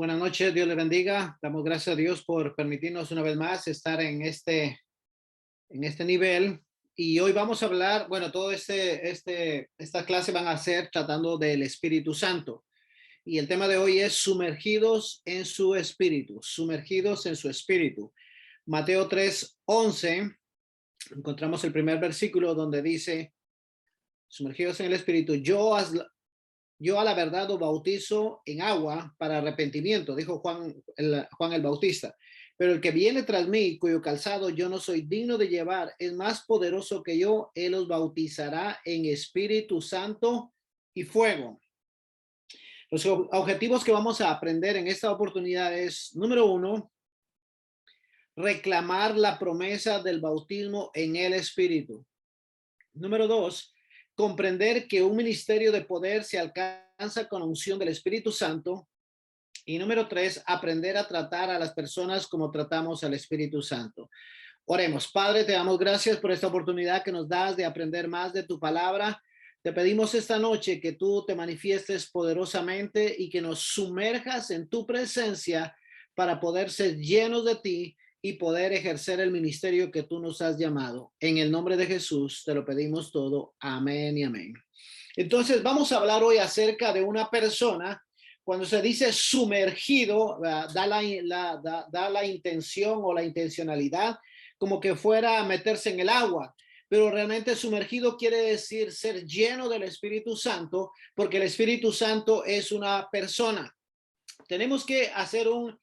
Buenas noches, Dios le bendiga. Damos gracias a Dios por permitirnos una vez más estar en este nivel. Y hoy vamos a hablar, bueno, todo esta clase van a ser tratando del Espíritu Santo. Y el tema de hoy es sumergidos en su espíritu, sumergidos en su espíritu. Mateo 3:11, encontramos el primer versículo donde dice, sumergidos en el espíritu, yo a la verdad os bautizo en agua para arrepentimiento, dijo Juan el Bautista. Pero el que viene tras mí, cuyo calzado yo no soy digno de llevar, es más poderoso que yo. Él os bautizará en Espíritu Santo y fuego. Los objetivos que vamos a aprender en esta oportunidad es, número uno, reclamar la promesa del bautismo en el Espíritu. Número dos, comprender que un ministerio de poder se alcanza con la unción del Espíritu Santo. Y número tres, aprender a tratar a las personas como tratamos al Espíritu Santo. Oremos. Padre, te damos gracias por esta oportunidad que nos das de aprender más de tu palabra. Te pedimos esta noche que tú te manifiestes poderosamente y que nos sumerjas en tu presencia para poder ser llenos de ti y poder ejercer el ministerio que tú nos has llamado. En el nombre de Jesús te lo pedimos todo. Amén y amén. Entonces vamos a hablar hoy acerca de una persona. Cuando se dice sumergido, da la intención o la intencionalidad como que fuera a meterse en el agua. Pero realmente sumergido quiere decir ser lleno del Espíritu Santo, porque el Espíritu Santo es una persona. Tenemos que hacer un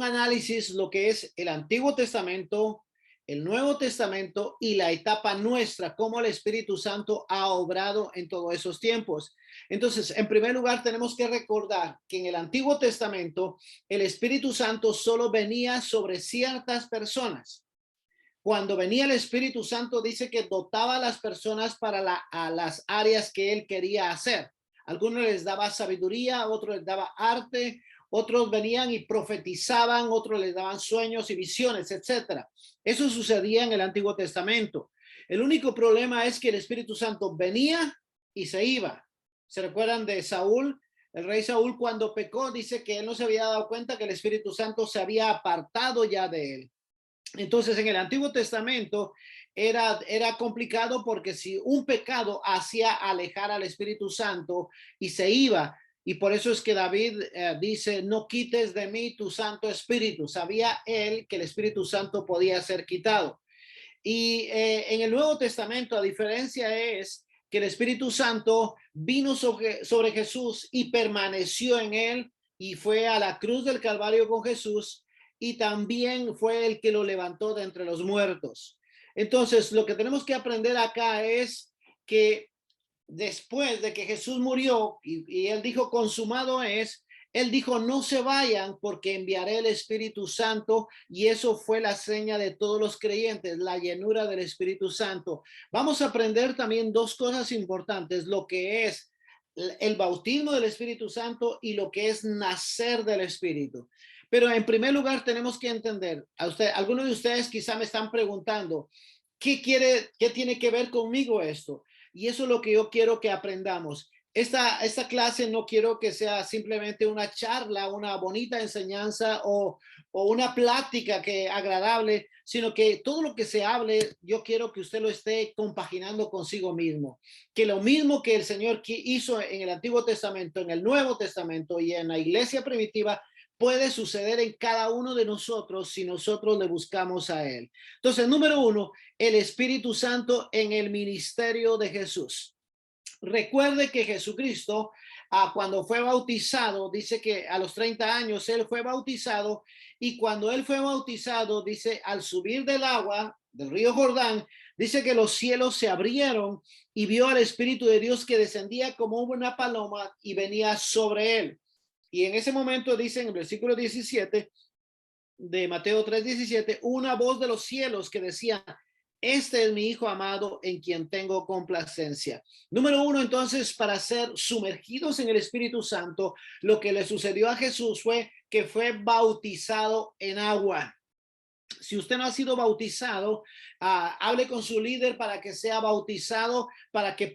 análisis lo que es el Antiguo Testamento, el Nuevo Testamento y la etapa nuestra, cómo el Espíritu Santo ha obrado en todos esos tiempos. Entonces, en primer lugar, tenemos que recordar que en el Antiguo Testamento el Espíritu Santo solo venía sobre ciertas personas. Cuando venía el Espíritu Santo, dice que dotaba a las personas para a las áreas que él quería hacer. Algunos les daba sabiduría, otros les daba arte, otros venían y profetizaban, otros les daban sueños y visiones, etcétera. Eso sucedía en el Antiguo Testamento. El único problema es que el Espíritu Santo venía y se iba. ¿Se recuerdan de Saúl? El rey Saúl, cuando pecó, dice que él no se había dado cuenta que el Espíritu Santo se había apartado ya de él. Entonces, en el Antiguo Testamento era complicado porque si un pecado hacía alejar al Espíritu Santo y se iba, y por eso es que David dice, no quites de mí tu Santo Espíritu. Sabía él que el Espíritu Santo podía ser quitado. Y en el Nuevo Testamento, a diferencia es que el Espíritu Santo vino sobre Jesús y permaneció en él y fue a la cruz del Calvario con Jesús y también fue el que lo levantó de entre los muertos. Entonces, lo que tenemos que aprender acá es que después de que Jesús murió y él dijo consumado es, él dijo no se vayan porque enviaré el Espíritu Santo, y eso fue la seña de todos los creyentes, la llenura del Espíritu Santo. Vamos a aprender también dos cosas importantes, lo que es el bautismo del Espíritu Santo y lo que es nacer del Espíritu. Pero en primer lugar tenemos que entender, algunos de ustedes quizá me están preguntando, ¿qué tiene que ver conmigo esto? Y eso es lo que yo quiero que aprendamos. Esta clase no quiero que sea simplemente una charla, una bonita enseñanza o una plática agradable, sino que todo lo que se hable, yo quiero que usted lo esté compaginando consigo mismo. Que lo mismo que el Señor hizo en el Antiguo Testamento, en el Nuevo Testamento y en la iglesia primitiva, puede suceder en cada uno de nosotros si nosotros le buscamos a él. Entonces, número uno, el Espíritu Santo en el ministerio de Jesús. Recuerde que Jesucristo, cuando fue bautizado, dice que a los 30 años él fue bautizado, y cuando él fue bautizado, dice, al subir del agua del río Jordán, dice que los cielos se abrieron y vio al Espíritu de Dios que descendía como una paloma y venía sobre él. Y en ese momento dice en el versículo 17 de Mateo 3:17, una voz de los cielos que decía, este es mi Hijo amado en quien tengo complacencia. Número uno, entonces, para ser sumergidos en el Espíritu Santo, lo que le sucedió a Jesús fue que fue bautizado en agua. Si usted no ha sido bautizado, hable con su líder para que sea bautizado, para que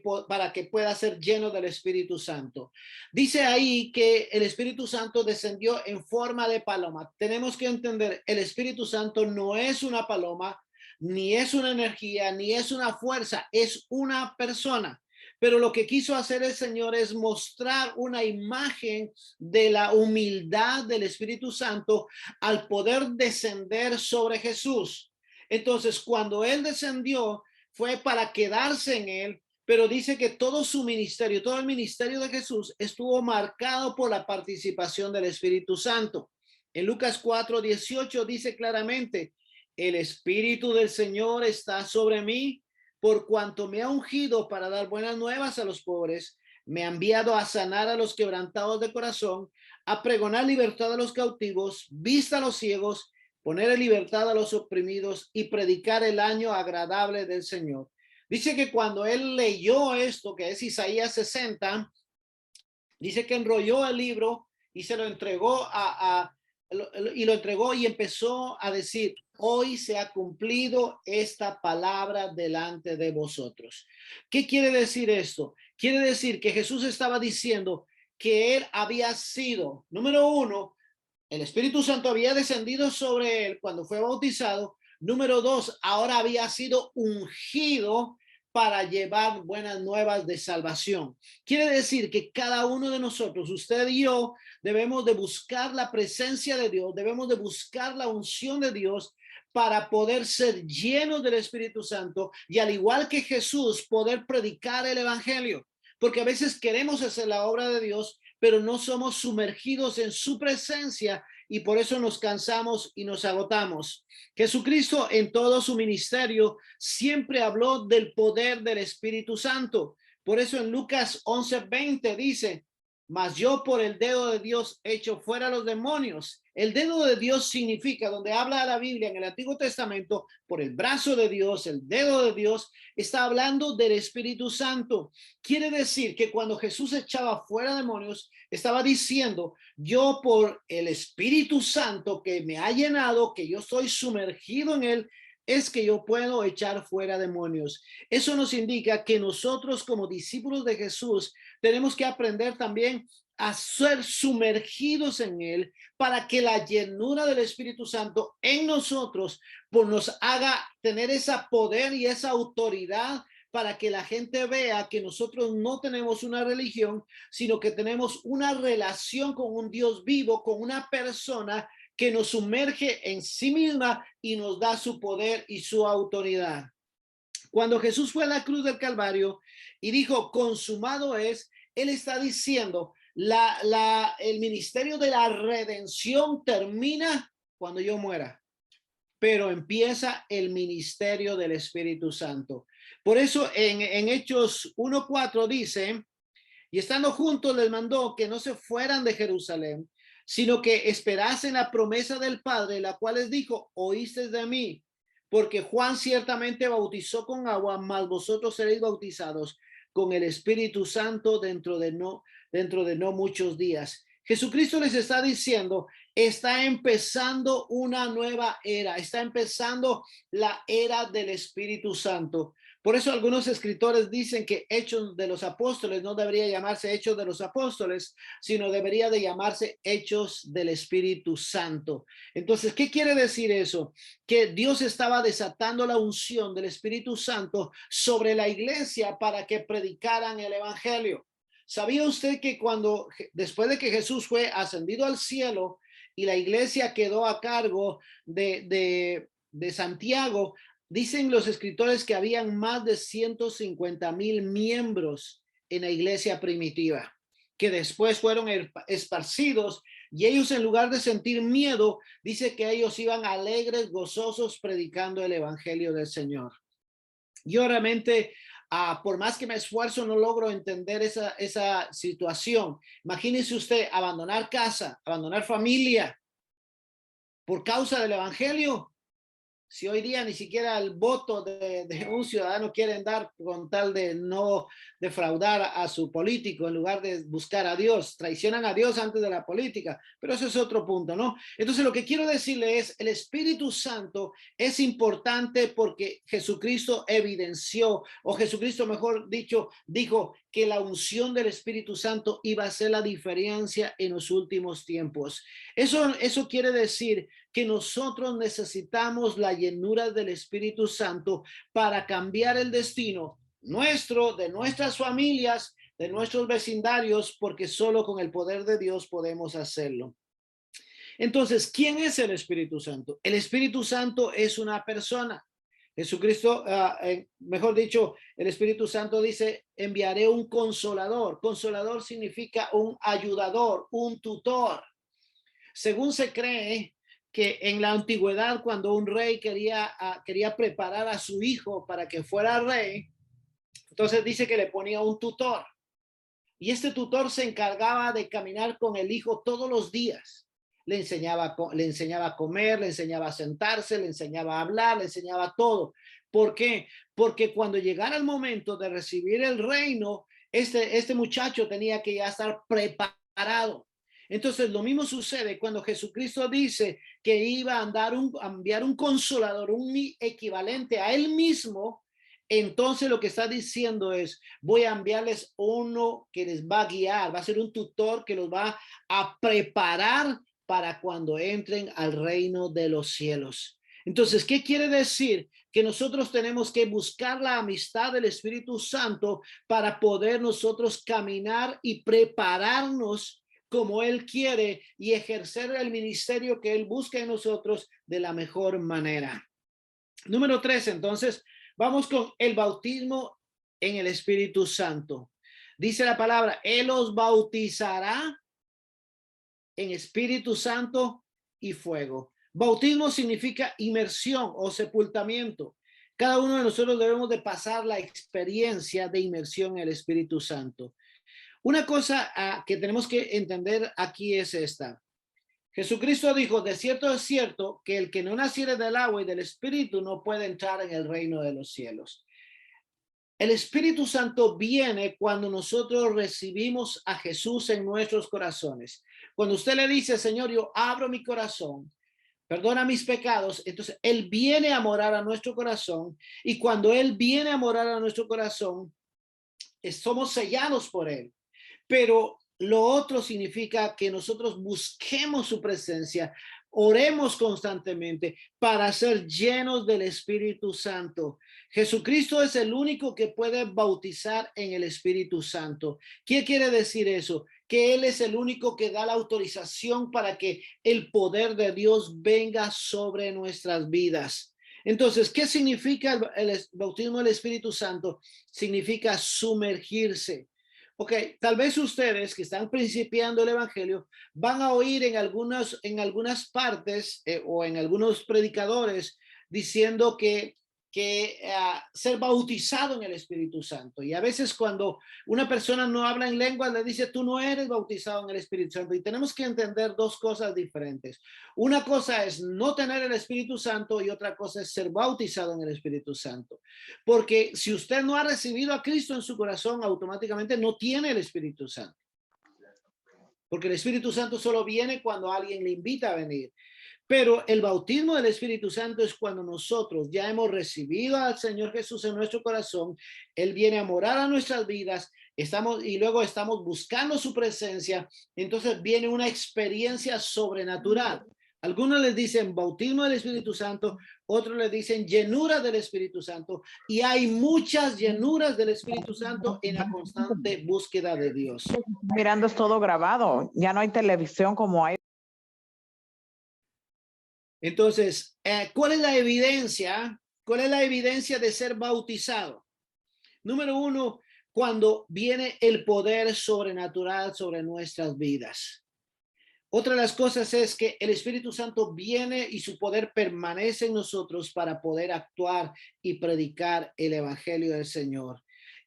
pueda ser lleno del Espíritu Santo. Dice ahí que el Espíritu Santo descendió en forma de paloma. Tenemos que entender, el Espíritu Santo no es una paloma, ni es una energía, ni es una fuerza, es una persona. Pero lo que quiso hacer el Señor es mostrar una imagen de la humildad del Espíritu Santo al poder descender sobre Jesús. Entonces, cuando él descendió, fue para quedarse en él, pero dice que todo su ministerio, todo el ministerio de Jesús estuvo marcado por la participación del Espíritu Santo. En Lucas 4:18 dice claramente, el Espíritu del Señor está sobre mí, por cuanto me ha ungido para dar buenas nuevas a los pobres, me ha enviado a sanar a los quebrantados de corazón, a pregonar libertad a los cautivos, vista a los ciegos, poner en libertad a los oprimidos y predicar el año agradable del Señor. Dice que cuando él leyó esto, que es Isaías 60, dice que enrolló el libro y se lo entregó y lo entregó y empezó a decir, hoy se ha cumplido esta palabra delante de vosotros. ¿Qué quiere decir esto? Quiere decir que Jesús estaba diciendo que él había sido, número uno, el Espíritu Santo había descendido sobre él cuando fue bautizado. Número dos, ahora había sido ungido para llevar buenas nuevas de salvación. Quiere decir que cada uno de nosotros, usted y yo, debemos de buscar la presencia de Dios, debemos de buscar la unción de Dios para poder ser llenos del Espíritu Santo y al igual que Jesús, poder predicar el Evangelio. Porque a veces queremos hacer la obra de Dios, pero no somos sumergidos en su presencia y por eso nos cansamos y nos agotamos. Jesucristo en todo su ministerio siempre habló del poder del Espíritu Santo. Por eso en Lucas 11:20 dice, mas yo por el dedo de Dios echo fuera los demonios. El dedo de Dios significa, donde habla la Biblia en el Antiguo Testamento, por el brazo de Dios, el dedo de Dios, está hablando del Espíritu Santo. Quiere decir que cuando Jesús echaba fuera demonios, estaba diciendo, yo por el Espíritu Santo que me ha llenado, que yo estoy sumergido en él, es que yo puedo echar fuera demonios. Eso nos indica que nosotros como discípulos de Jesús tenemos que aprender también a ser sumergidos en él para que la llenura del Espíritu Santo en nosotros pues nos haga tener esa poder y esa autoridad para que la gente vea que nosotros no tenemos una religión, sino que tenemos una relación con un Dios vivo, con una persona que nos sumerge en sí misma y nos da su poder y su autoridad. Cuando Jesús fue a la cruz del Calvario y dijo, consumado es, él está diciendo, el ministerio de la redención termina cuando yo muera, pero empieza el ministerio del Espíritu Santo. Por eso en Hechos 1:4 dice, y estando juntos les mandó que no se fueran de Jerusalén, sino que esperasen la promesa del Padre, la cual les dijo, oísteis de mí, porque Juan ciertamente bautizó con agua, mas vosotros seréis bautizados con el Espíritu Santo dentro de no muchos días. Jesucristo les está diciendo, está empezando una nueva era, está empezando la era del Espíritu Santo. Por eso algunos escritores dicen que Hechos de los Apóstoles no debería llamarse Hechos de los Apóstoles, sino debería de llamarse Hechos del Espíritu Santo. Entonces, ¿qué quiere decir eso? Que Dios estaba desatando la unción del Espíritu Santo sobre la iglesia para que predicaran el Evangelio. ¿Sabía usted que después de que Jesús fue ascendido al cielo y la iglesia quedó a cargo de Santiago, dicen los escritores que habían más de 150,000 miembros en la iglesia primitiva, que después fueron esparcidos y ellos en lugar de sentir miedo, dice que ellos iban alegres, gozosos, predicando el evangelio del Señor. Yo realmente, por más que me esfuerzo, no logro entender esa situación. Imagínese usted abandonar casa, abandonar familia por causa del evangelio. Si hoy día ni siquiera el voto de un ciudadano quieren dar con tal de no defraudar a su político en lugar de buscar a Dios, traicionan a Dios antes de la política, pero eso es otro punto, ¿no? Entonces lo que quiero decirle es, el Espíritu Santo es importante porque Jesucristo evidenció, o Jesucristo, mejor dicho, dijo que la unción del Espíritu Santo iba a hacer la diferencia en los últimos tiempos. Eso quiere decir que nosotros necesitamos la llenura del Espíritu Santo para cambiar el destino nuestro, de nuestras familias, de nuestros vecindarios, porque solo con el poder de Dios podemos hacerlo. Entonces, ¿quién es el Espíritu Santo? El Espíritu Santo es una persona. Jesucristo, mejor dicho, el Espíritu Santo dice, enviaré un consolador. Consolador significa un ayudador, un tutor. Según se cree que en la antigüedad, cuando un rey quería preparar a su hijo para que fuera rey, entonces dice que le ponía un tutor. Y este tutor se encargaba de caminar con el hijo todos los días. Le enseñaba a comer, le enseñaba a sentarse, le enseñaba a hablar, le enseñaba todo. ¿Por qué? Porque cuando llegara el momento de recibir el reino, este muchacho tenía que ya estar preparado. Entonces, lo mismo sucede cuando Jesucristo dice que iba a enviar un consolador, un equivalente a él mismo. Entonces lo que está diciendo es, voy a enviarles uno que les va a guiar, va a ser un tutor que los va a preparar para cuando entren al reino de los cielos. Entonces, ¿qué quiere decir? Que nosotros tenemos que buscar la amistad del Espíritu Santo para poder nosotros caminar y prepararnos como Él quiere y ejercer el ministerio que Él busca en nosotros de la mejor manera. Número 3, entonces, vamos con el bautismo en el Espíritu Santo. Dice la palabra, Él os bautizará en Espíritu Santo y fuego. Bautismo significa inmersión o sepultamiento. Cada uno de nosotros debemos de pasar la experiencia de inmersión en el Espíritu Santo. Una cosa que tenemos que entender aquí es esta. Jesucristo dijo, de cierto es cierto que el que no naciere del agua y del Espíritu no puede entrar en el reino de los cielos. El Espíritu Santo viene cuando nosotros recibimos a Jesús en nuestros corazones. Cuando usted le dice, Señor, yo abro mi corazón, perdona mis pecados, entonces Él viene a morar a nuestro corazón, y cuando Él viene a morar a nuestro corazón, somos sellados por Él. Pero lo otro significa que nosotros busquemos su presencia, oremos constantemente para ser llenos del Espíritu Santo. Jesucristo es el único que puede bautizar en el Espíritu Santo. ¿Qué quiere decir eso? Que Él es el único que da la autorización para que el poder de Dios venga sobre nuestras vidas. Entonces, ¿qué significa el bautismo del Espíritu Santo? Significa sumergirse. Ok, tal vez ustedes que están principiando el evangelio van a oír en algunas partes o en algunos predicadores diciendo que ser bautizado en el Espíritu Santo. Y a veces cuando una persona no habla en lengua, le dice, tú no eres bautizado en el Espíritu Santo. Y tenemos que entender dos cosas diferentes. Una cosa es no tener el Espíritu Santo y otra cosa es ser bautizado en el Espíritu Santo. Porque si usted no ha recibido a Cristo en su corazón, automáticamente no tiene el Espíritu Santo. Porque el Espíritu Santo solo viene cuando alguien le invita a venir. Pero el bautismo del Espíritu Santo es cuando nosotros ya hemos recibido al Señor Jesús en nuestro corazón. Él viene a morar a nuestras vidas. Y luego estamos buscando su presencia. Entonces viene una experiencia sobrenatural. Algunos les dicen bautismo del Espíritu Santo, otros les dicen llenura del Espíritu Santo. Y hay muchas llenuras del Espíritu Santo en la constante búsqueda de Dios. Mirando es todo grabado. Ya no hay televisión como hay. Entonces, ¿cuál es la evidencia? ¿Cuál es la evidencia de ser bautizado? Número uno, cuando viene el poder sobrenatural sobre nuestras vidas. Otra de las cosas es que el Espíritu Santo viene y su poder permanece en nosotros para poder actuar y predicar el evangelio del Señor.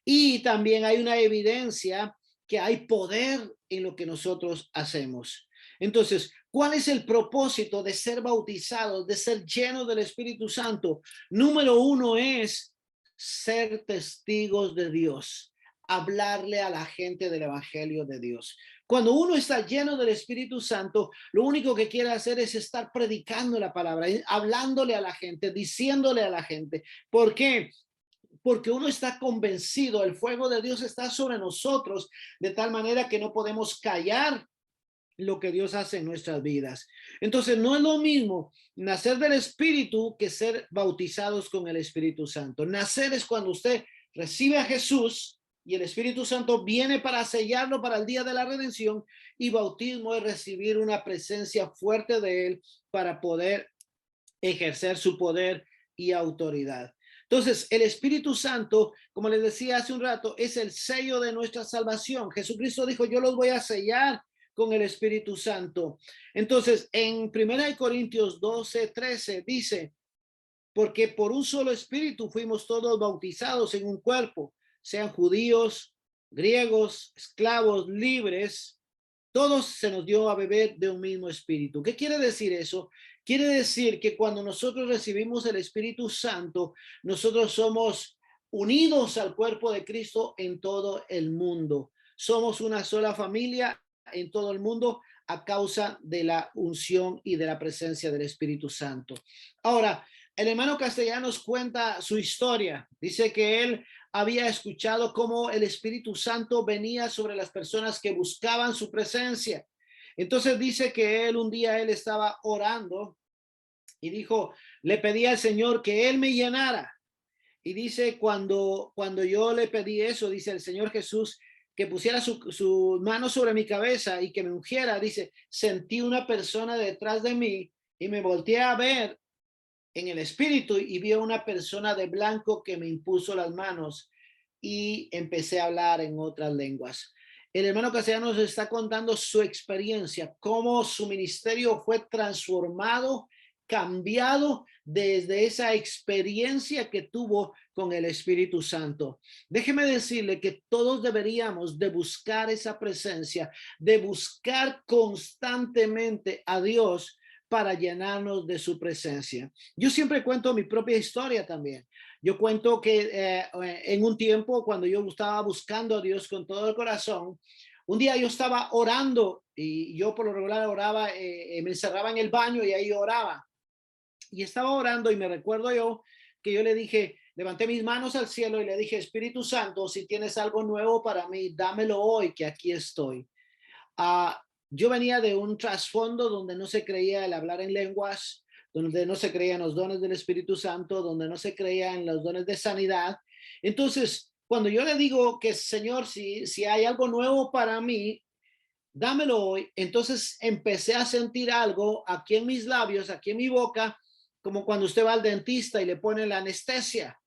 Y también hay una evidencia que hay poder en lo que nosotros hacemos. Entonces, ¿Cuál es el propósito de ser bautizados, de ser llenos del Espíritu Santo? Número uno es ser testigos de Dios, hablarle a la gente del Evangelio de Dios. Cuando uno está lleno del Espíritu Santo, lo único que quiere hacer es estar predicando la palabra, hablándole a la gente, diciéndole a la gente. ¿Por qué? Porque uno está convencido, el fuego de Dios está sobre nosotros, de tal manera que no podemos callar lo que Dios hace en nuestras vidas. Entonces, no es lo mismo nacer del Espíritu que ser bautizados con el Espíritu Santo. Nacer es cuando usted recibe a Jesús y el Espíritu Santo viene para sellarlo para el día de la redención, y bautismo es recibir una presencia fuerte de Él para poder ejercer su poder y autoridad. Entonces, el Espíritu Santo, como les decía hace un rato, es el sello de nuestra salvación. Jesucristo dijo, yo los voy a sellar con el Espíritu Santo. Entonces, en 1 Corintios 12:13 dice, porque por un solo Espíritu fuimos todos bautizados en un cuerpo, sean judíos, griegos, esclavos, libres, todos se nos dio a beber de un mismo Espíritu. ¿Qué quiere decir eso? Quiere decir que cuando nosotros recibimos el Espíritu Santo, nosotros somos unidos al cuerpo de Cristo en todo el mundo. Somos una sola familia en todo el mundo a causa de la unción y de la presencia del Espíritu Santo. Ahora, el hermano Castellanos cuenta su historia. Dice que él había escuchado cómo el Espíritu Santo venía sobre las personas que buscaban su presencia. Entonces dice que él un día estaba orando y dijo, le pedí al Señor que él me llenara. Y dice, cuando yo le pedí eso, dice el Señor Jesús, que pusiera su mano sobre mi cabeza y que me ungiera, dice, sentí una persona detrás de mí y me volteé a ver en el espíritu y vi a una persona de blanco que me impuso las manos y empecé a hablar en otras lenguas. El hermano Castellanos está contando su experiencia, cómo su ministerio fue transformado, cambiado desde esa experiencia que tuvo con el Espíritu Santo. Déjeme decirle que todos deberíamos de buscar esa presencia, de buscar constantemente a Dios para llenarnos de su presencia. Yo siempre cuento mi propia historia también. Yo cuento que en un tiempo cuando yo estaba buscando a Dios con todo el corazón, un día yo estaba orando y yo por lo regular oraba, me encerraba en el baño y ahí oraba. Y estaba orando y me recuerdo yo que yo le dije, levanté mis manos al cielo y le dije, Espíritu Santo, si tienes algo nuevo para mí, dámelo hoy, que aquí estoy. Yo venía de un trasfondo donde no se creía el hablar en lenguas, donde no se creían los dones del Espíritu Santo, donde no se creía en los dones de sanidad. Entonces, cuando yo le digo que Señor, si hay algo nuevo para mí, dámelo hoy, entonces empecé a sentir algo aquí en mis labios, aquí en mi boca, como cuando usted va al dentista y le pone la anestesia,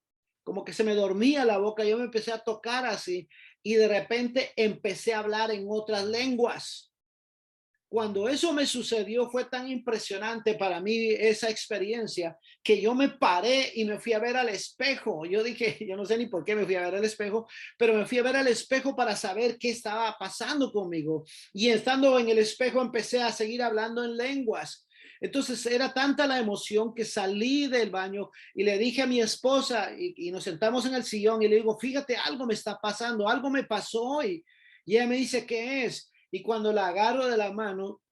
como que se me dormía la boca, yo me empecé a tocar así y de repente empecé a hablar en otras lenguas. Cuando eso me sucedió fue tan impresionante para mí esa experiencia que yo me paré y me fui a ver al espejo. Yo dije, yo no sé ni por qué me fui a ver al espejo, pero me fui a ver al espejo para saber qué estaba pasando conmigo. Y estando en el espejo empecé a seguir hablando en lenguas. Entonces era tanta la emoción que salí del baño y le dije a mi esposa y nos sentamos en el sillón y le digo, fíjate, algo me está pasando, algo me pasó hoy. Y ella me dice, ¿qué es? Y cuando la agarro de la mano,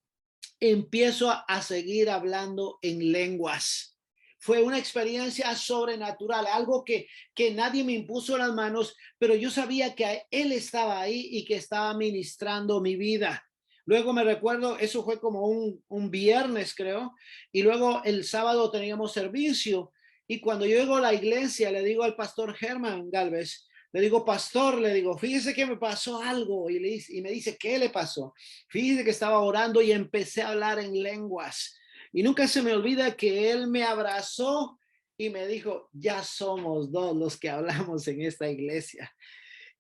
empiezo a seguir hablando en lenguas. Fue una experiencia sobrenatural, algo que nadie me impuso las manos, pero yo sabía que Él estaba ahí y que estaba ministrando mi vida. Luego me recuerdo, eso fue como un viernes, creo, y luego el sábado teníamos servicio. Y cuando yo llego a la iglesia, le digo al pastor Germán Galvez, le digo, pastor, le digo, fíjese que me pasó algo. Y me dice, ¿qué le pasó? Fíjese que estaba orando y empecé a hablar en lenguas. Y nunca se me olvida que él me abrazó y me dijo, ya somos dos los que hablamos en esta iglesia.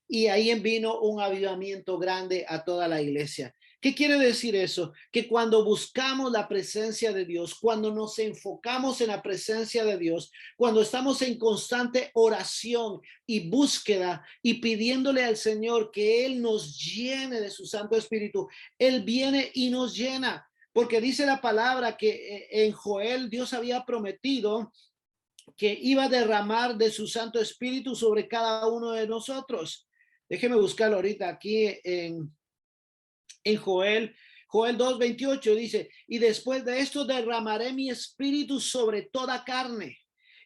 Y ahí vino un avivamiento grande a toda la iglesia. ¿Qué quiere decir eso? Que cuando buscamos la presencia de Dios, cuando nos enfocamos en la presencia de Dios, cuando estamos en constante oración y búsqueda y pidiéndole al Señor que Él nos llene de su Santo Espíritu, Él viene y nos llena. porque dice la palabra que en Joel Dios había prometido que iba a derramar de su Santo Espíritu sobre cada uno de nosotros. Déjeme buscarlo ahorita aquí en Joel 2:28 dice, y después de esto derramaré mi espíritu sobre toda carne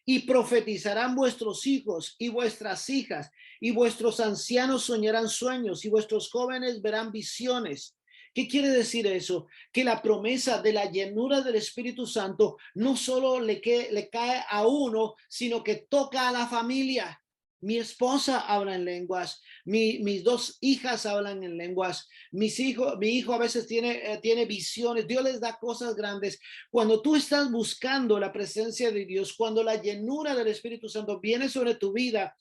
y profetizarán vuestros hijos y vuestras hijas y vuestros ancianos soñarán sueños y vuestros jóvenes verán visiones. ¿Qué quiere decir eso? Que la promesa de la llenura del Espíritu Santo no solo le cae a uno, sino que toca a la familia. Mi esposa habla en lenguas, mis dos hijas hablan en lenguas, mi hijo a veces tiene visiones, Dios les da cosas grandes. Cuando tú estás buscando la presencia de Dios, cuando la llenura del Espíritu Santo viene sobre tu vida,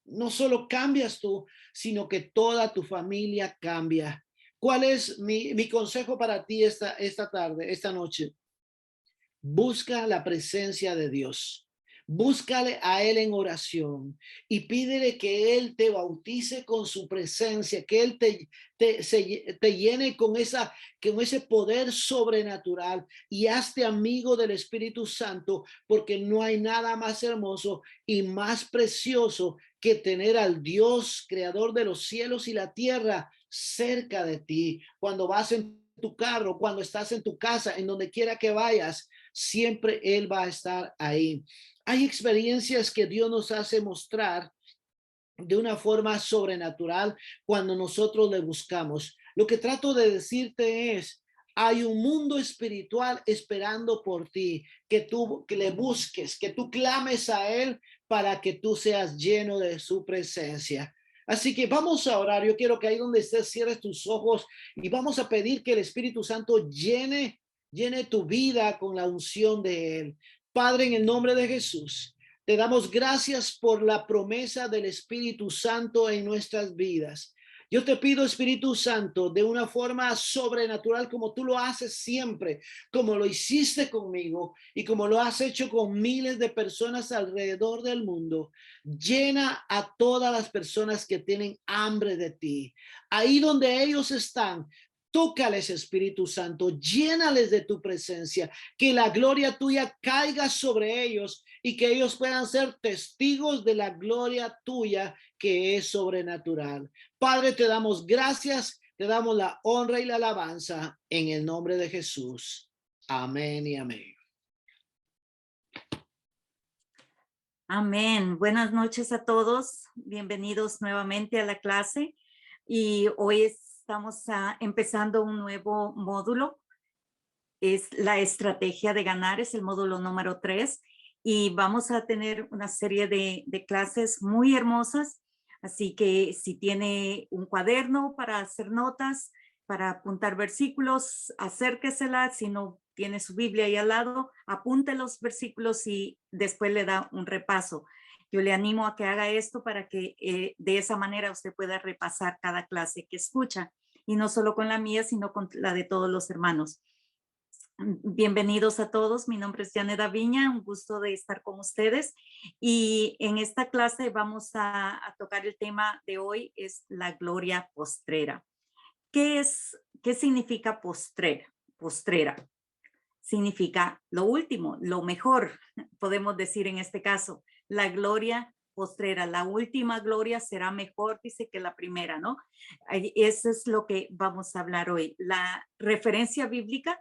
no solo cambias tú, sino que toda tu familia cambia. ¿Cuál es mi consejo para ti esta tarde, esta noche? Busca la presencia de Dios. Búscale a Él en oración y pídele que Él te bautice con su presencia, que Él te llene con ese poder sobrenatural y hazte amigo del Espíritu Santo, porque no hay nada más hermoso y más precioso que tener al Dios, creador de los cielos y la tierra, cerca de ti. Cuando vas en tu carro, cuando estás en tu casa, en donde quiera que vayas, siempre Él va a estar ahí. Hay experiencias que Dios nos hace mostrar de una forma sobrenatural cuando nosotros le buscamos. Lo que trato de decirte es, hay un mundo espiritual esperando por ti, que le busques, que tú clames a Él para que tú seas lleno de su presencia. Así que vamos a orar. Yo quiero que ahí donde estés cierres tus ojos y vamos a pedir que el Espíritu Santo llene tu vida con la unción de Él. Padre, en el nombre de Jesús, te damos gracias por la promesa del Espíritu Santo en nuestras vidas. Yo te pido, Espíritu Santo, de una forma sobrenatural, como tú lo haces siempre, como lo hiciste conmigo y como lo has hecho con miles de personas alrededor del mundo. Llena a todas las personas que tienen hambre de ti. Ahí donde ellos están, tócales, Espíritu Santo, llénales de tu presencia, que la gloria tuya caiga sobre ellos y que ellos puedan ser testigos de la gloria tuya que es sobrenatural. Padre, te damos gracias, te damos la honra y la alabanza en el nombre de Jesús. Amén y amén. Amén. Buenas noches a todos. Bienvenidos nuevamente a la clase. Y hoy estamos empezando un nuevo módulo. Es la estrategia de ganar, es el módulo número 3. Y vamos a tener una serie de clases muy hermosas. Así que si tiene un cuaderno para hacer notas, para apuntar versículos, acérquesela. Si no tiene su Biblia ahí al lado, apunte los versículos y después le da un repaso. Yo le animo a que haga esto para que de esa manera usted pueda repasar cada clase que escucha, y no solo con la mía, sino con la de todos los hermanos. Bienvenidos a todos, mi nombre es Yaneda Viña, un gusto de estar con ustedes, y en esta clase vamos a tocar el tema de hoy, es la gloria postrera. ¿Qué significa postrera? Postrera significa lo último, lo mejor, podemos decir en este caso, la gloria postrera, la última gloria será mejor, dice, que la primera, ¿no? Eso es lo que vamos a hablar hoy. La referencia bíblica,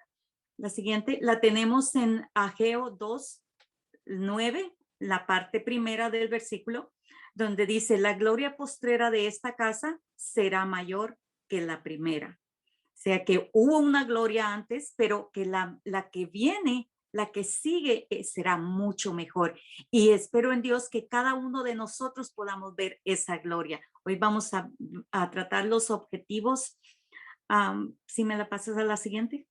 la siguiente, la tenemos en Ageo 2:9, la parte primera del versículo, donde dice, la gloria postrera de esta casa será mayor que la primera. O sea que hubo una gloria antes, pero que la que viene, la que sigue, será mucho mejor. Y espero en Dios que cada uno de nosotros podamos ver esa gloria. Hoy vamos a tratar los objetivos. Si me la pasas a la siguiente.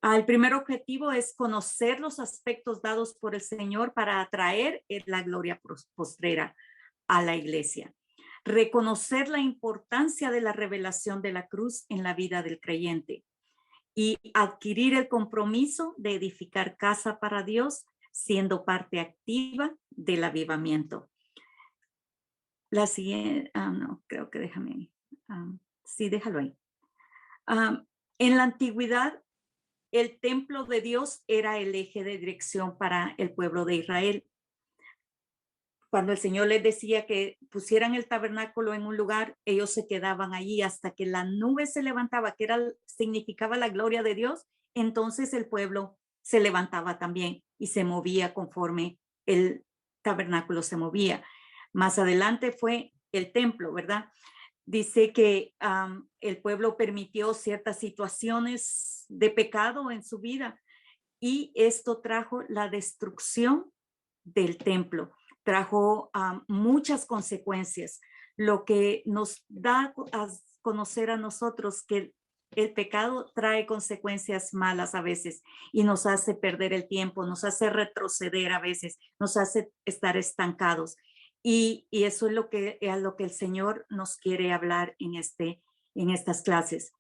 El primer objetivo es conocer los aspectos dados por el Señor para atraer la gloria postrera a la iglesia. Reconocer la importancia de la revelación de la cruz en la vida del creyente y adquirir el compromiso de edificar casa para Dios, siendo parte activa del avivamiento. La siguiente, no, creo que déjame, sí, déjalo ahí. En la antigüedad, el templo de Dios era el eje de dirección para el pueblo de Israel. Cuando el Señor les decía que pusieran el tabernáculo en un lugar, ellos se quedaban allí hasta que la nube se levantaba, que significaba la gloria de Dios. Entonces el pueblo se levantaba también y se movía conforme el tabernáculo se movía. Más adelante fue el templo, ¿verdad? Dice que el pueblo permitió ciertas situaciones de pecado en su vida y esto trajo la destrucción del templo, trajo muchas consecuencias, lo que nos da a conocer a nosotros que el pecado trae consecuencias malas a veces y nos hace perder el tiempo, nos hace retroceder a veces, nos hace estar estancados. Y eso es lo que el Señor nos quiere hablar en estas clases.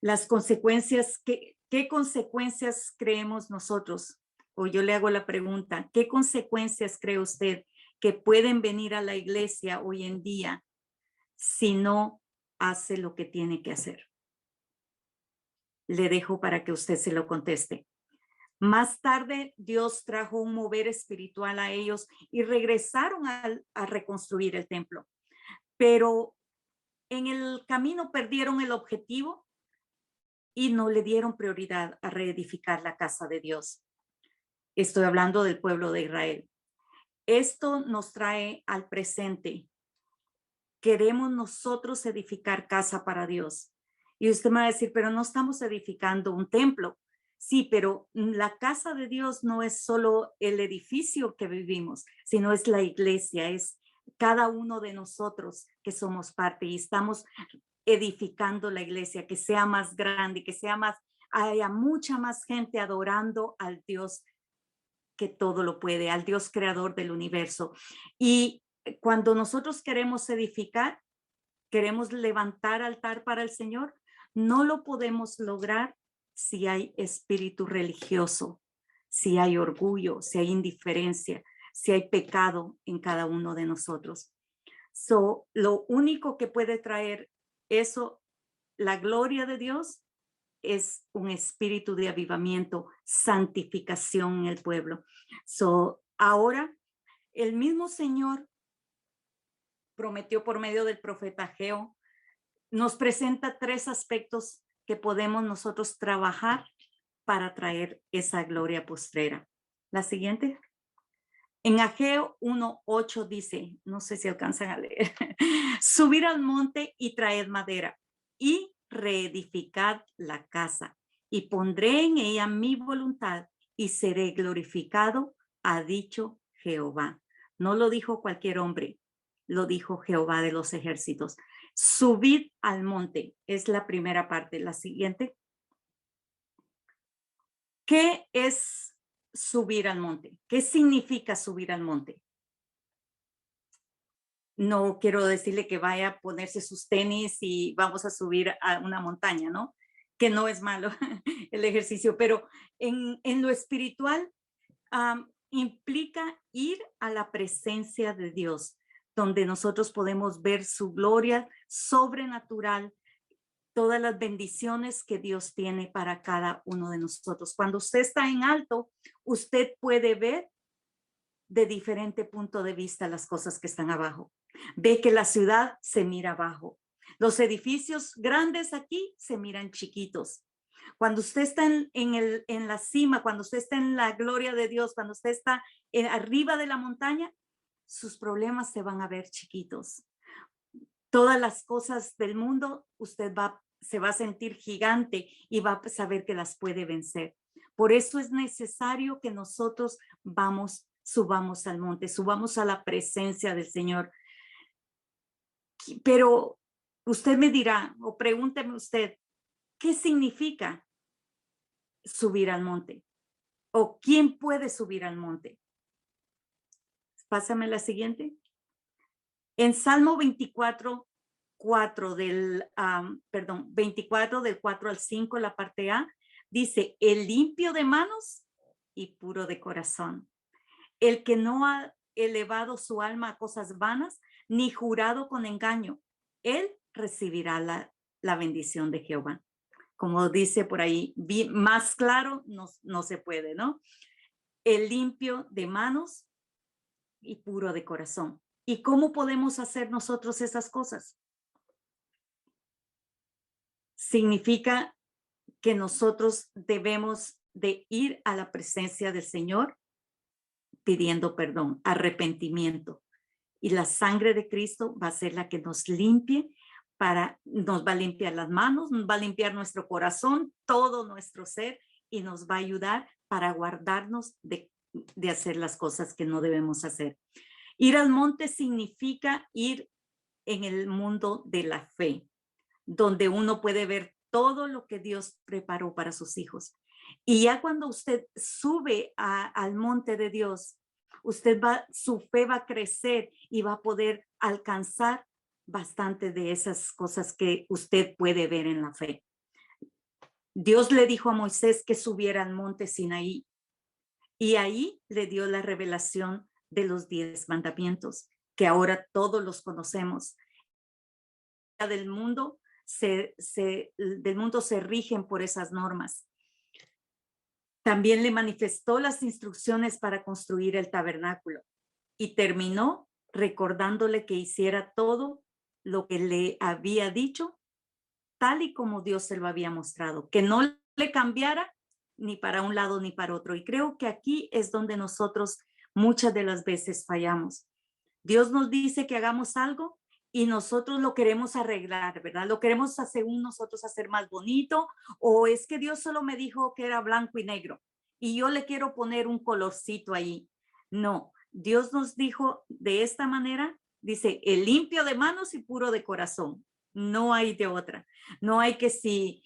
Las consecuencias, ¿qué consecuencias creemos nosotros? O yo le hago la pregunta, ¿qué consecuencias cree usted que pueden venir a la iglesia hoy en día si no hace lo que tiene que hacer? Le dejo para que usted se lo conteste. Más tarde, Dios trajo un mover espiritual a ellos y regresaron a reconstruir el templo. Pero en el camino perdieron el objetivo y no le dieron prioridad a reedificar la casa de Dios. Estoy hablando del pueblo de Israel. Esto nos trae al presente. Queremos nosotros edificar casa para Dios. Y usted me va a decir, pero no estamos edificando un templo. Sí, pero la casa de Dios no es solo el edificio que vivimos, sino es la iglesia, es cada uno de nosotros que somos parte y estamos edificando la iglesia, que sea más grande, que sea haya mucha más gente adorando al Dios que todo lo puede, al Dios creador del universo. Y cuando nosotros queremos edificar, queremos levantar altar para el Señor, no lo podemos lograr si hay espíritu religioso, si hay orgullo, si hay indiferencia, si hay pecado en cada uno de nosotros. Lo único que puede traer eso, la gloria de Dios, es un espíritu de avivamiento, santificación en el pueblo. Ahora, el mismo Señor prometió por medio del profeta Ageo, nos presenta 3 aspectos que podemos nosotros trabajar para traer esa gloria postrera. La siguiente. En Ageo 1:8 dice, no sé si alcanzan a leer, subir al monte y traed madera y reedificad la casa y pondré en ella mi voluntad y seré glorificado, ha dicho Jehová. No lo dijo cualquier hombre, lo dijo Jehová de los ejércitos. Subid al monte es la primera parte. La siguiente. ¿Qué es subir al monte? ¿Qué significa subir al monte? No quiero decirle que vaya a ponerse sus tenis y vamos a subir a una montaña, ¿no? Que no es malo el ejercicio, pero en lo espiritual implica ir a la presencia de Dios, donde nosotros podemos ver su gloria sobrenatural, todas las bendiciones que Dios tiene para cada uno de nosotros. Cuando usted está en alto, usted puede ver de diferente punto de vista las cosas que están abajo. Ve que la ciudad se mira abajo. Los edificios grandes aquí se miran chiquitos. Cuando usted está en la cima, cuando usted está en la gloria de Dios, cuando usted está arriba de la montaña, sus problemas se van a ver chiquitos. Todas las cosas del mundo, usted se va a sentir gigante y va a saber que las puede vencer. Por eso es necesario que nosotros subamos al monte, subamos a la presencia del Señor. Pero usted me dirá, o pregúnteme usted, ¿qué significa subir al monte? ¿O quién puede subir al monte? Pásame la siguiente. En Salmo 24, 24 del 4 al 5, la parte A, dice, el limpio de manos y puro de corazón, el que no ha elevado su alma a cosas vanas, ni jurado con engaño, él recibirá la bendición de Jehová. como dice por ahí, más claro no se puede, ¿no? El limpio de manos y puro de corazón. ¿Y cómo podemos hacer nosotros esas cosas? Significa que nosotros debemos de ir a la presencia del Señor pidiendo perdón, arrepentimiento. Y la sangre de Cristo va a ser la que nos limpie, nos va a limpiar las manos, nos va a limpiar nuestro corazón, todo nuestro ser, y nos va a ayudar para guardarnos de hacer las cosas que no debemos hacer. Ir al monte significa ir en el mundo de la fe, donde uno puede ver todo lo que Dios preparó para sus hijos. Y ya cuando usted sube al monte de Dios, su fe va a crecer y va a poder alcanzar bastante de esas cosas que usted puede ver en la fe. Dios le dijo a Moisés que subiera al monte Sinaí y ahí le dio la revelación de los 10 mandamientos, que ahora todos los conocemos. Del mundo se rigen por esas normas. También le manifestó las instrucciones para construir el tabernáculo y terminó recordándole que hiciera todo lo que le había dicho, tal y como Dios se lo había mostrado, que no le cambiara ni para un lado ni para otro. Y creo que aquí es donde nosotros muchas de las veces fallamos. Dios nos dice que hagamos algo y nosotros lo queremos arreglar, ¿verdad? Lo queremos según nosotros hacer más bonito, o es que Dios solo me dijo que era blanco y negro y yo le quiero poner un colorcito ahí. No, Dios nos dijo de esta manera, dice, el limpio de manos y puro de corazón. No hay de otra. No hay que si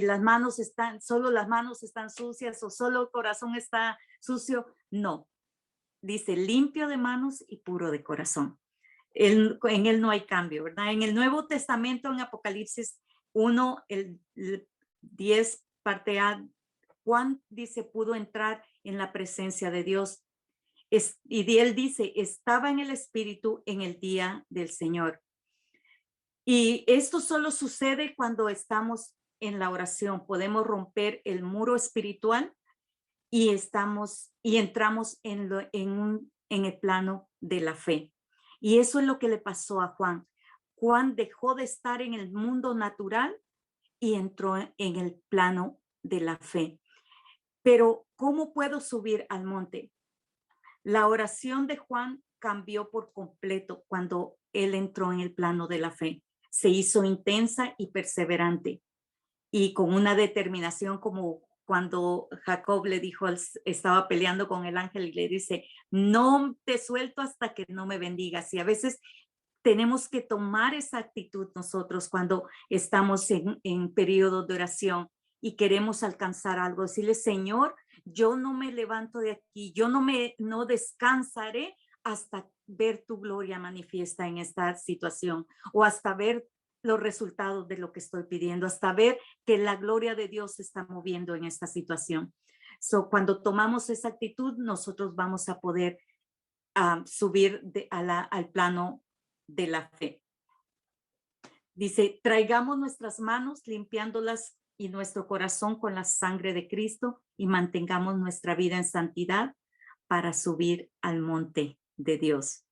las manos solo las manos están sucias o solo el corazón está sucio. No, dice limpio de manos y puro de corazón. En él no hay cambio, ¿verdad? En el Nuevo Testamento, en Apocalipsis 1, el 10, parte A, Juan dice, pudo entrar en la presencia de Dios. Y él dice, estaba en el Espíritu en el día del Señor. Y esto solo sucede cuando estamos en la oración. Podemos romper el muro espiritual y entramos en el plano de la fe. Y eso es lo que le pasó a Juan. Juan dejó de estar en el mundo natural y entró en el plano de la fe. Pero, ¿cómo puedo subir al monte? La oración de Juan cambió por completo cuando él entró en el plano de la fe. Se hizo intensa y perseverante y con una determinación como cuando Jacob le dijo, estaba peleando con el ángel y le dice, no te suelto hasta que no me bendigas. Y a veces tenemos que tomar esa actitud nosotros cuando estamos en periodo de oración y queremos alcanzar algo. Decirle, Señor, yo no me levanto de aquí, yo no descansaré hasta ver tu gloria manifiesta en esta situación o hasta ver los resultados de lo que estoy pidiendo, hasta ver que la gloria de Dios se está moviendo en esta situación. Cuando tomamos esa actitud, nosotros vamos a poder subir al plano de la fe. Dice, traigamos nuestras manos limpiándolas y nuestro corazón con la sangre de Cristo y mantengamos nuestra vida en santidad para subir al monte de Dios.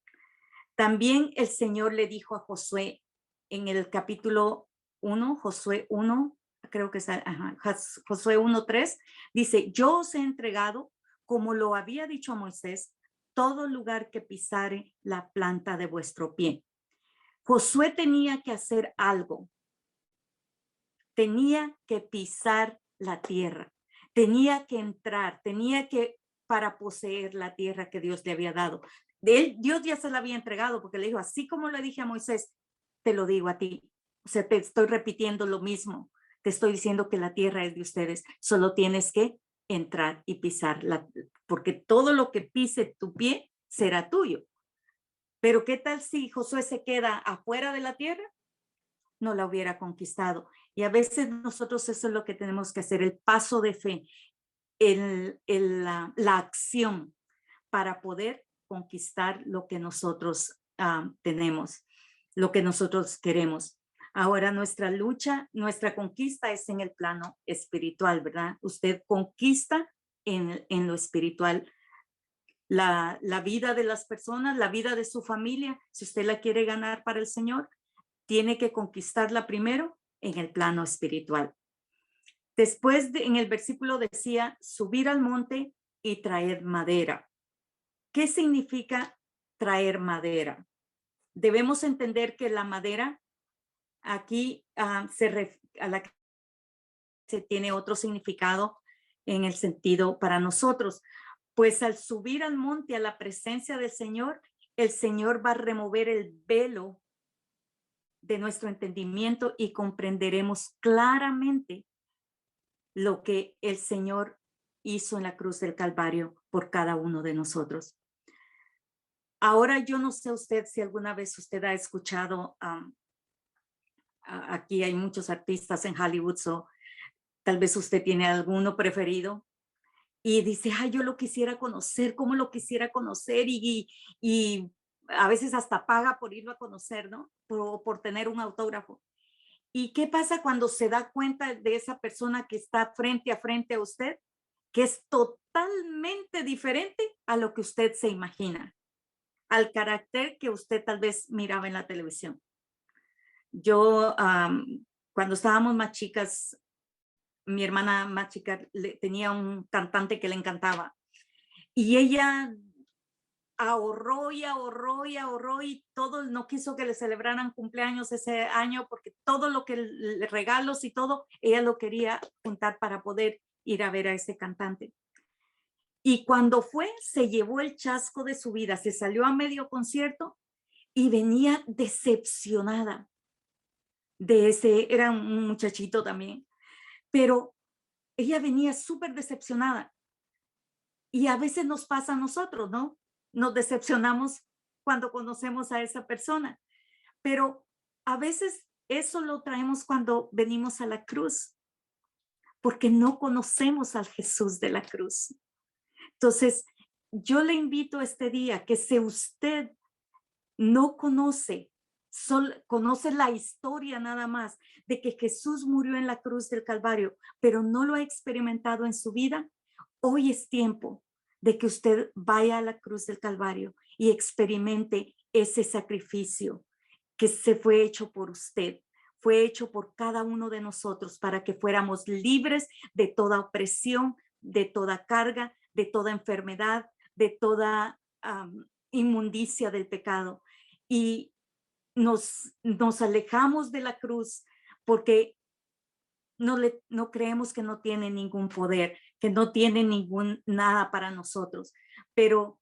También el Señor le dijo a Josué en el capítulo 1, Josué 1, creo que es Josué 1:3, dice, yo os he entregado, como lo había dicho a Moisés, todo lugar que pisare la planta de vuestro pie. Josué tenía que hacer algo. Tenía que pisar la tierra. Tenía que entrar, para poseer la tierra que Dios le había dado. Dios ya se la había entregado porque le dijo, así como le dije a Moisés, te lo digo a ti. O sea, te estoy repitiendo lo mismo. Te estoy diciendo que la tierra es de ustedes. Solo tienes que entrar y pisarla, porque todo lo que pise tu pie será tuyo. Pero ¿qué tal si Josué se queda afuera de la tierra? No la hubiera conquistado. Y a veces nosotros eso es lo que tenemos que hacer, el paso de fe, la acción para poder conquistar lo que nosotros tenemos, lo que nosotros queremos. Ahora nuestra lucha, nuestra conquista es en el plano espiritual, ¿verdad? Usted conquista en lo espiritual la vida de las personas, la vida de su familia. Si usted la quiere ganar para el Señor, tiene que conquistarla primero en el plano espiritual. Después, en el versículo decía, subir al monte y traer madera. ¿Qué significa traer madera? Debemos entender que la madera aquí a la que se tiene otro significado en el sentido para nosotros. Pues al subir al monte a la presencia del Señor, el Señor va a remover el velo de nuestro entendimiento y comprenderemos claramente lo que el Señor hizo en la cruz del Calvario por cada uno de nosotros. Ahora yo no sé usted si alguna vez usted ha escuchado, aquí hay muchos artistas en Hollywood, tal vez usted tiene alguno preferido y dice, ay, yo lo quisiera conocer, ¿cómo lo quisiera conocer? Y a veces hasta paga por irlo a conocer, ¿no? Por tener un autógrafo. ¿Y qué pasa cuando se da cuenta de esa persona que está frente a frente a usted? Que es totalmente diferente a lo que usted se imagina, al carácter que usted tal vez miraba en la televisión. Yo, cuando estábamos más chicas, mi hermana más chica tenía un cantante que le encantaba y ella ahorró y ahorró y ahorró y todo, no quiso que le celebraran cumpleaños ese año porque todo lo que regalos y todo, ella lo quería juntar para poder ir a ver a ese cantante. Y cuando fue, se llevó el chasco de su vida, se salió a medio concierto y venía decepcionada de ese, era un muchachito también, pero ella venía súper decepcionada. Y a veces nos pasa a nosotros, ¿no? Nos decepcionamos cuando conocemos a esa persona, pero a veces eso lo traemos cuando venimos a la cruz, porque no conocemos al Jesús de la cruz. Entonces, yo le invito este día que si usted no conoce, conoce la historia nada más de que Jesús murió en la cruz del Calvario, pero no lo ha experimentado en su vida, hoy es tiempo de que usted vaya a la cruz del Calvario y experimente ese sacrificio que se fue hecho por usted, fue hecho por cada uno de nosotros para que fuéramos libres de toda opresión, de toda carga, de toda enfermedad, de toda inmundicia del pecado. Y nos alejamos de la cruz porque no creemos que no tiene ningún poder, que no tiene nada para nosotros. Pero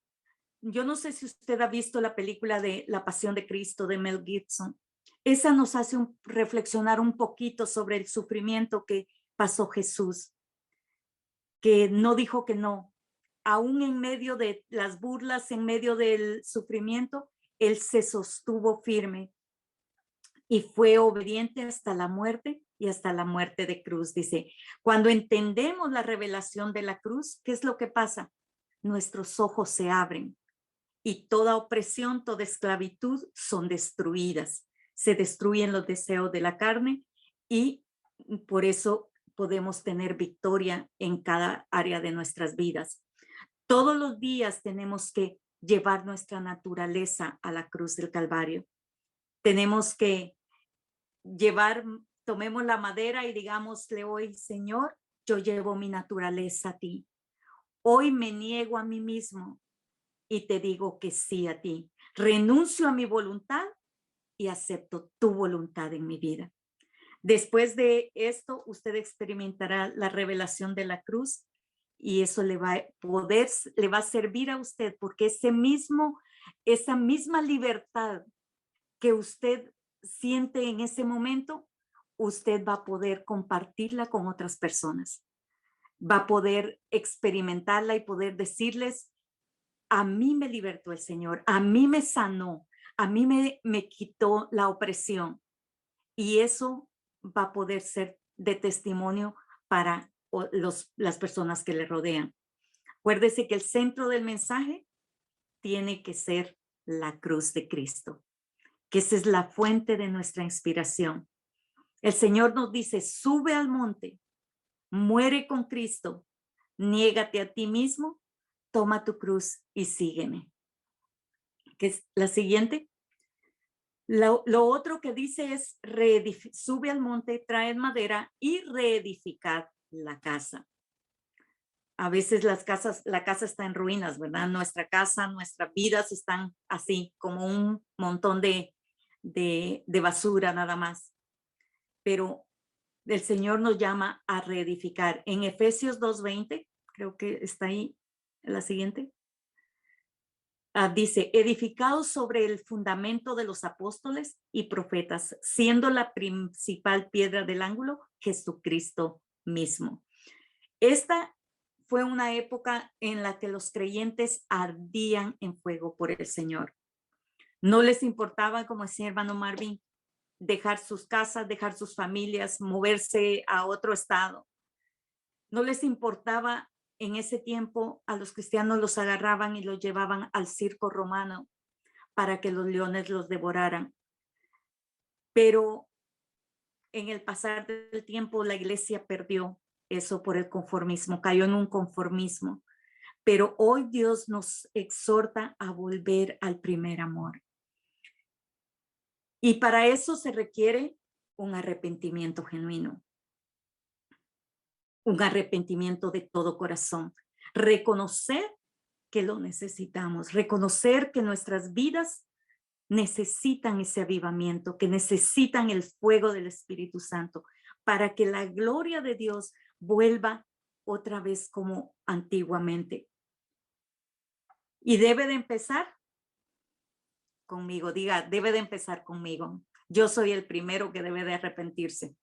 yo no sé si usted ha visto la película de La Pasión de Cristo de Mel Gibson. Esa nos hace reflexionar un poquito sobre el sufrimiento que pasó Jesús, que no dijo que no. Aún en medio de las burlas, en medio del sufrimiento, él se sostuvo firme y fue obediente hasta la muerte y hasta la muerte de cruz. Dice, cuando entendemos la revelación de la cruz, ¿qué es lo que pasa? Nuestros ojos se abren y toda opresión, toda esclavitud son destruidas. Se destruyen los deseos de la carne y por eso podemos tener victoria en cada área de nuestras vidas. Todos los días tenemos que llevar nuestra naturaleza a la cruz del Calvario. Tenemos que tomemos la madera y digámosle hoy, Señor, yo llevo mi naturaleza a ti. Hoy me niego a mí mismo y te digo que sí a ti. Renuncio a mi voluntad y acepto tu voluntad en mi vida. Después de esto, usted experimentará la revelación de la cruz y eso le va a servir a usted porque esa misma libertad que usted siente en ese momento, usted va a poder compartirla con otras personas. Va a poder experimentarla y poder decirles, a mí me libertó el Señor, a mí me sanó, a mí me quitó la opresión. Y eso va a poder ser de testimonio para las personas que le rodean. Acuérdese que el centro del mensaje tiene que ser la cruz de Cristo, que esa es la fuente de nuestra inspiración. El Señor nos dice, sube al monte, muere con Cristo, niégate a ti mismo, toma tu cruz y sígueme. ¿Qué es la siguiente? Lo otro que dice es, sube al monte, traed madera y reedificad la casa. A veces la casa está en ruinas, ¿verdad? Nuestra casa, nuestras vidas están así, como un montón de basura nada más. Pero el Señor nos llama a reedificar. En Efesios 2:20, creo que está ahí la siguiente. Dice, edificados sobre el fundamento de los apóstoles y profetas, siendo la principal piedra del ángulo Jesucristo mismo. Esta fue una época en la que los creyentes ardían en fuego por el Señor. No les importaba, como decía hermano Marvin, dejar sus casas, dejar sus familias, moverse a otro estado. No les importaba. En ese tiempo a los cristianos los agarraban y los llevaban al circo romano para que los leones los devoraran. Pero en el pasar del tiempo la iglesia perdió eso por el conformismo, cayó en un conformismo. Pero hoy Dios nos exhorta a volver al primer amor. Y para eso se requiere un arrepentimiento genuino. Un arrepentimiento de todo corazón. Reconocer que lo necesitamos, reconocer que nuestras vidas necesitan ese avivamiento, que necesitan el fuego del Espíritu Santo para que la gloria de Dios vuelva otra vez como antiguamente. Y debe de empezar conmigo, diga, debe de empezar conmigo. Yo soy el primero que debe de arrepentirse.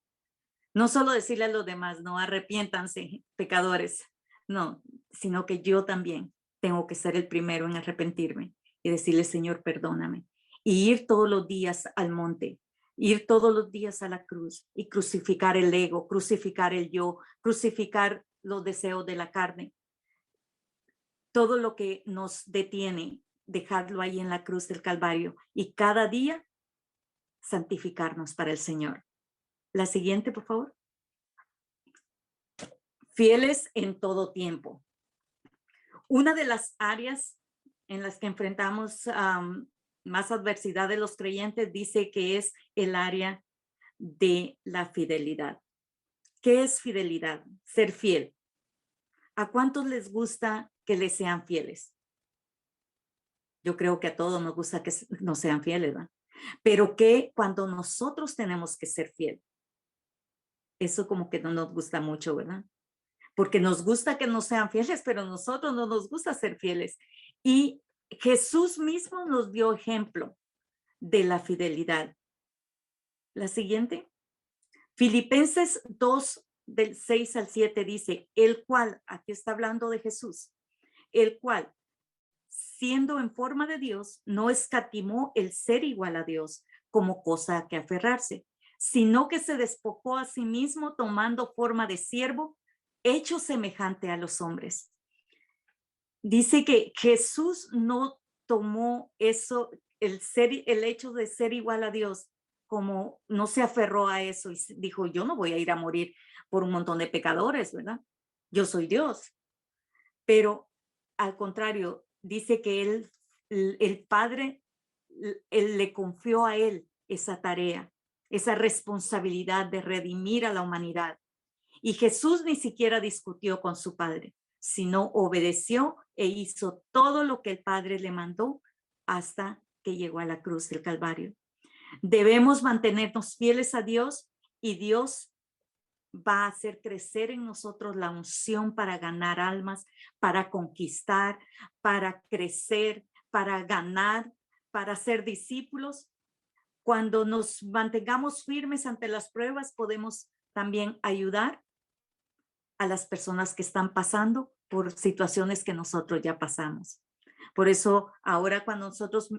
No solo decirle a los demás, no, arrepiéntanse, pecadores, no, sino que yo también tengo que ser el primero en arrepentirme y decirle, Señor, perdóname. Y ir todos los días al monte, ir todos los días a la cruz y crucificar el ego, crucificar el yo, crucificar los deseos de la carne. Todo lo que nos detiene, dejarlo ahí en la cruz del Calvario y cada día santificarnos para el Señor. La siguiente, por favor. Fieles en todo tiempo. Una de las áreas en las que enfrentamos más adversidad de los creyentes dice que es el área de la fidelidad. ¿Qué es fidelidad? Ser fiel. ¿A cuántos les gusta que les sean fieles? Yo creo que a todos nos gusta que nos sean fieles, ¿verdad? Pero que cuando nosotros tenemos que ser fiel, eso como que no nos gusta mucho, ¿verdad? Porque nos gusta que nos sean fieles, pero a nosotros no nos gusta ser fieles. Y Jesús mismo nos dio ejemplo de la fidelidad. La siguiente. Filipenses 2, del 6 al 7 dice, el cual, aquí está hablando de Jesús, el cual, siendo en forma de Dios, no escatimó el ser igual a Dios como cosa a que aferrarse, sino que se despojó a sí mismo tomando forma de siervo, hecho semejante a los hombres. Dice que Jesús no tomó eso, el hecho de ser igual a Dios, como no se aferró a eso y dijo, yo no voy a ir a morir por un montón de pecadores, ¿verdad? Yo soy Dios. Pero al contrario, dice que el Padre le confió a él esa tarea, esa responsabilidad de redimir a la humanidad. Y Jesús ni siquiera discutió con su Padre, sino obedeció e hizo todo lo que el Padre le mandó hasta que llegó a la cruz del Calvario. Debemos mantenernos fieles a Dios y Dios va a hacer crecer en nosotros la unción para ganar almas, para conquistar, para crecer, para ganar, para ser discípulos. Cuando nos mantengamos firmes ante las pruebas, podemos también ayudar a las personas que están pasando por situaciones que nosotros ya pasamos. Por eso ahora cuando nosotros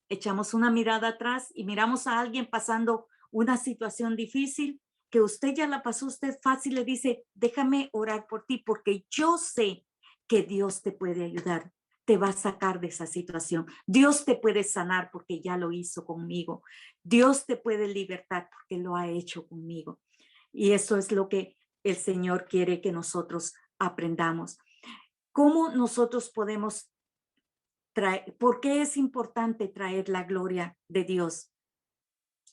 echamos una mirada atrás y miramos a alguien pasando una situación difícil, que usted ya la pasó, usted fácil le dice, déjame orar por ti porque yo sé que Dios te puede ayudar. te va a sacar de esa situación. Dios te puede sanar porque ya lo hizo conmigo. Dios te puede libertar porque lo ha hecho conmigo. Y eso es lo que el Señor quiere que nosotros aprendamos. ¿Cómo nosotros podemos traer? ¿Por qué es importante traer la gloria de Dios?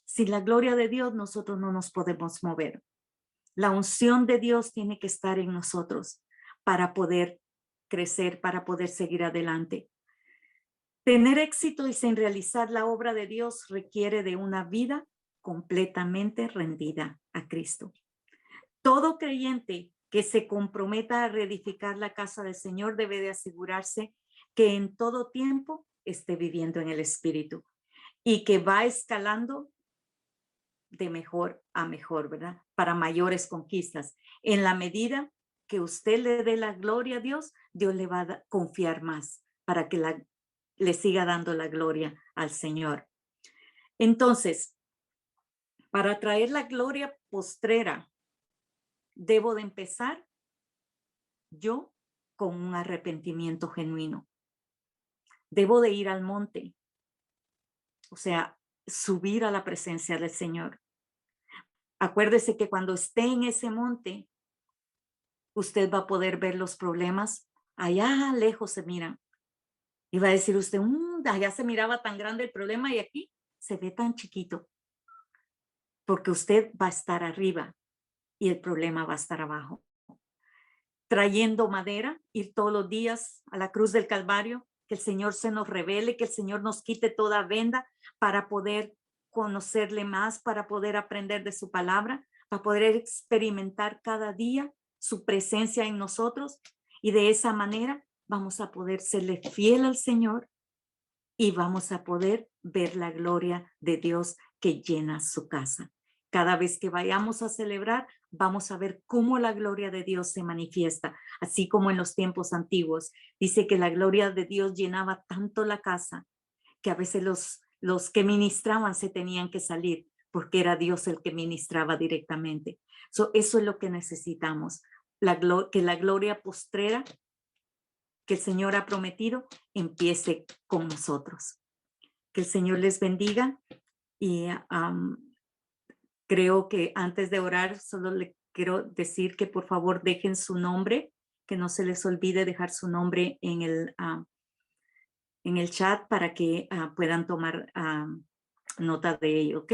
Sin la gloria de Dios nosotros no nos podemos mover. La unción de Dios tiene que estar en nosotros para poder crecer, para poder seguir adelante. Tener éxito y sin realizar la obra de Dios requiere de una vida completamente rendida a Cristo. Todo creyente que se comprometa a reedificar la casa del Señor debe de asegurarse que en todo tiempo esté viviendo en el Espíritu y que va escalando de mejor a mejor, ¿verdad? Para mayores conquistas. En la medida que usted le dé la gloria a Dios, Dios le va a confiar más para que le siga dando la gloria al Señor. Entonces, para traer la gloria postrera, debo de empezar yo con un arrepentimiento genuino. Debo de ir al monte, o sea, subir a la presencia del Señor. Acuérdese que cuando esté en ese monte, usted va a poder ver los problemas. Allá lejos se miran. Y va a decir usted, allá se miraba tan grande el problema y aquí se ve tan chiquito. Porque usted va a estar arriba y el problema va a estar abajo. Trayendo madera, ir todos los días a la cruz del Calvario, que el Señor se nos revele, que el Señor nos quite toda venda para poder conocerle más, para poder aprender de su palabra, para poder experimentar cada día su presencia en nosotros y de esa manera vamos a poder serle fiel al Señor y vamos a poder ver la gloria de Dios que llena su casa. Cada vez que vayamos a celebrar, vamos a ver cómo la gloria de Dios se manifiesta, así como en los tiempos antiguos. Dice que la gloria de Dios llenaba tanto la casa que a veces los que ministraban se tenían que salir porque era Dios el que ministraba directamente. Eso es lo que necesitamos, que la gloria postrera que el Señor ha prometido empiece con nosotros. Que el Señor les bendiga y creo que antes de orar solo le quiero decir que por favor dejen su nombre, que no se les olvide dejar su nombre en el chat para que puedan tomar nota de ello, ¿ok?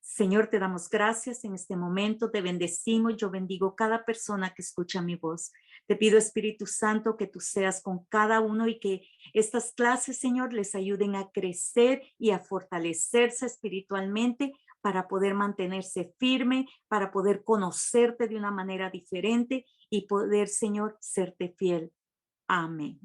Señor, te damos gracias en este momento, te bendecimos, yo bendigo cada persona que escucha mi voz. Te pido, Espíritu Santo, que tú seas con cada uno y que estas clases, Señor, les ayuden a crecer y a fortalecerse espiritualmente para poder mantenerse firme, para poder conocerte de una manera diferente y poder, Señor, serte fiel. Amén.